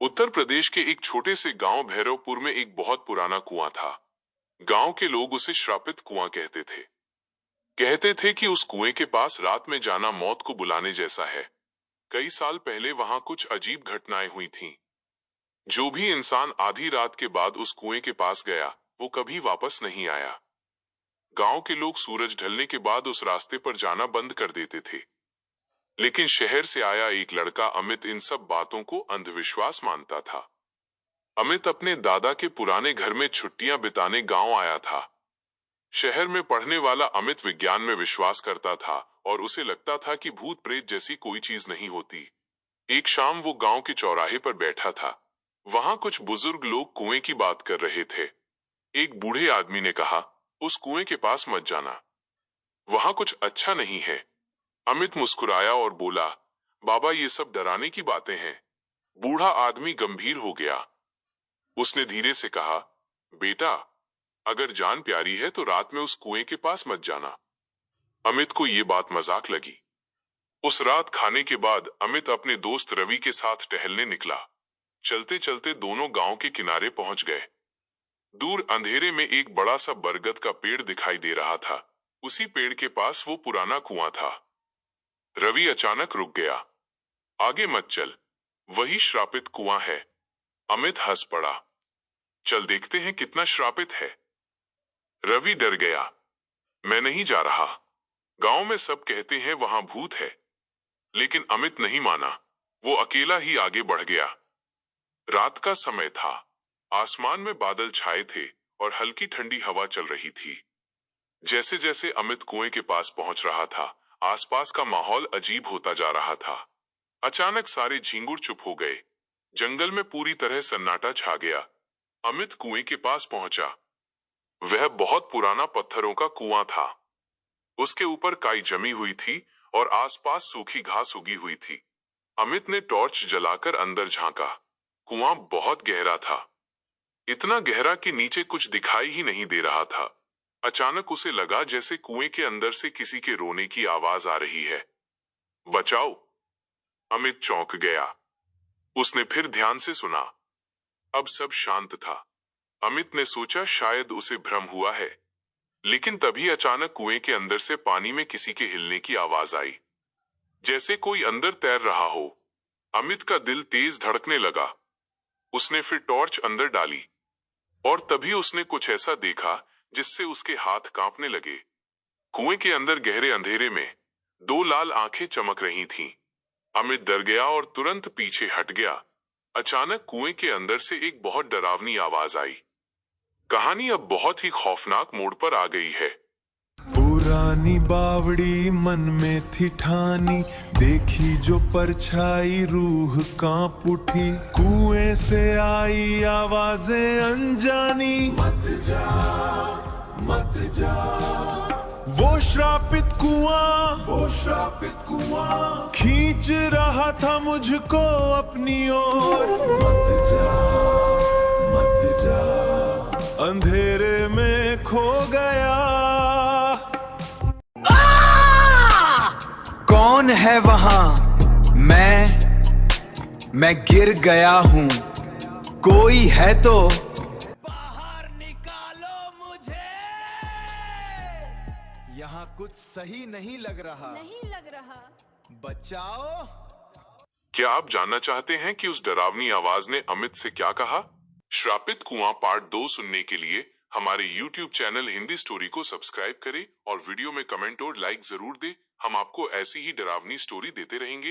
उत्तर प्रदेश के एक छोटे से गांव भैरवपुर में एक बहुत पुराना कुआं था। गांव के लोग उसे श्रापित कुआं कहते थे। कहते थे कि उस कुएं के पास रात में जाना मौत को बुलाने जैसा है। कई साल पहले वहां कुछ अजीब घटनाएं हुई थीं। जो भी इंसान आधी रात के बाद उस कुएं के पास गया, वो कभी वापस नहीं आया। गांव के लोग सूरज ढलने के बाद उस रास्ते पर जाना बंद कर देते थे। लेकिन शहर से आया एक लड़का अमित इन सब बातों को अंधविश्वास मानता था। अमित अपने दादा के पुराने घर में छुट्टियां बिताने गांव आया था। शहर में पढ़ने वाला अमित विज्ञान में विश्वास करता था और उसे लगता था कि भूत प्रेत जैसी कोई चीज नहीं होती। एक शाम वो गांव के चौराहे पर बैठा था। वहां कुछ बुजुर्ग लोग कुएं की बात कर रहे थे। एक बूढ़े आदमी ने कहा, उस कुएं के पास मत जाना, वहां कुछ अच्छा नहीं है। अमित मुस्कुराया और बोला, बाबा ये सब डराने की बातें हैं। बूढ़ा आदमी गंभीर हो गया। उसने धीरे से कहा, बेटा, अगर जान प्यारी है तो रात में उस कुएं के पास मत जाना। अमित को ये बात मजाक लगी। उस रात खाने के बाद अमित अपने दोस्त रवि के साथ टहलने निकला। चलते चलते दोनों गांव के किनारे पहुंच गए। दूर अंधेरे में एक बड़ा सा बरगद का पेड़ दिखाई दे रहा था। उसी पेड़ के पास वो पुराना कुआं था। रवि अचानक रुक गया। आगे मत चल, वही श्रापित कुआं है। अमित हंस पड़ा। चल देखते हैं कितना श्रापित है। रवि डर गया। मैं नहीं जा रहा। गांव में सब कहते हैं वहां भूत है। लेकिन अमित नहीं माना। वो अकेला ही आगे बढ़ गया। रात का समय था। आसमान में बादल छाए थे और हल्की ठंडी हवा चल रही थी। जैसे जैसे अमित कुएं के पास पहुंच रहा था, आसपास का माहौल अजीब होता जा रहा था। अचानक सारे झींगुर चुप हो गए। जंगल में पूरी तरह सन्नाटा छा गया। अमित कुएं के पास पहुंचा। वह बहुत पुराना पत्थरों का कुआं था। उसके ऊपर काई जमी हुई थी और आसपास सूखी घास उगी हुई थी। अमित ने टॉर्च जलाकर अंदर झांका। कुआं बहुत गहरा था। इतना गहरा कि नीचे कुछ दिखाई ही नहीं दे रहा था। अचानक उसे लगा जैसे कुएं के अंदर से किसी के रोने की आवाज आ रही है। बचाओ! अमित चौंक गया। उसने फिर ध्यान से सुना। अब सब शांत था। अमित ने सोचा शायद उसे भ्रम हुआ है। लेकिन तभी अचानक कुएं के अंदर से पानी में किसी के हिलने की आवाज आई, जैसे कोई अंदर तैर रहा हो। अमित का दिल तेज धड़कने लगा। उसने फिर टॉर्च अंदर डाली और तभी उसने कुछ ऐसा देखा जिससे उसके हाथ कांपने लगे। कुएं के अंदर गहरे अंधेरे में दो लाल आंखें चमक रही थीं। अमित डर गया और तुरंत पीछे हट गया। अचानक कुएं के अंदर से एक बहुत डरावनी आवाज आई। कहानी अब बहुत ही खौफनाक मोड़ पर आ गई है। पुरानी बावड़ी मन में थी ठानी, देखी जो परछाई रूह कांप उठी। कुएं से आई आवाजें अनजानी, मत जा, मत जा। वो श्रापित कुआं खींच रहा था मुझको अपनी ओर। मत जा, मत जा। अंधेरे में खो गया। कौन है वहां? मैं गिर गया हूं। कोई है तो बाहर निकालो मुझे। यहाँ कुछ सही नहीं लग रहा। बचाओ। क्या आप जानना चाहते हैं कि उस डरावनी आवाज ने अमित से क्या कहा? श्रापित कुआं पार्ट 2 सुनने के लिए हमारे YouTube चैनल हिंदी स्टोरी को सब्सक्राइब करें और वीडियो में कमेंट और लाइक जरूर दें। हम आपको ऐसी ही डरावनी स्टोरी देते रहेंगे।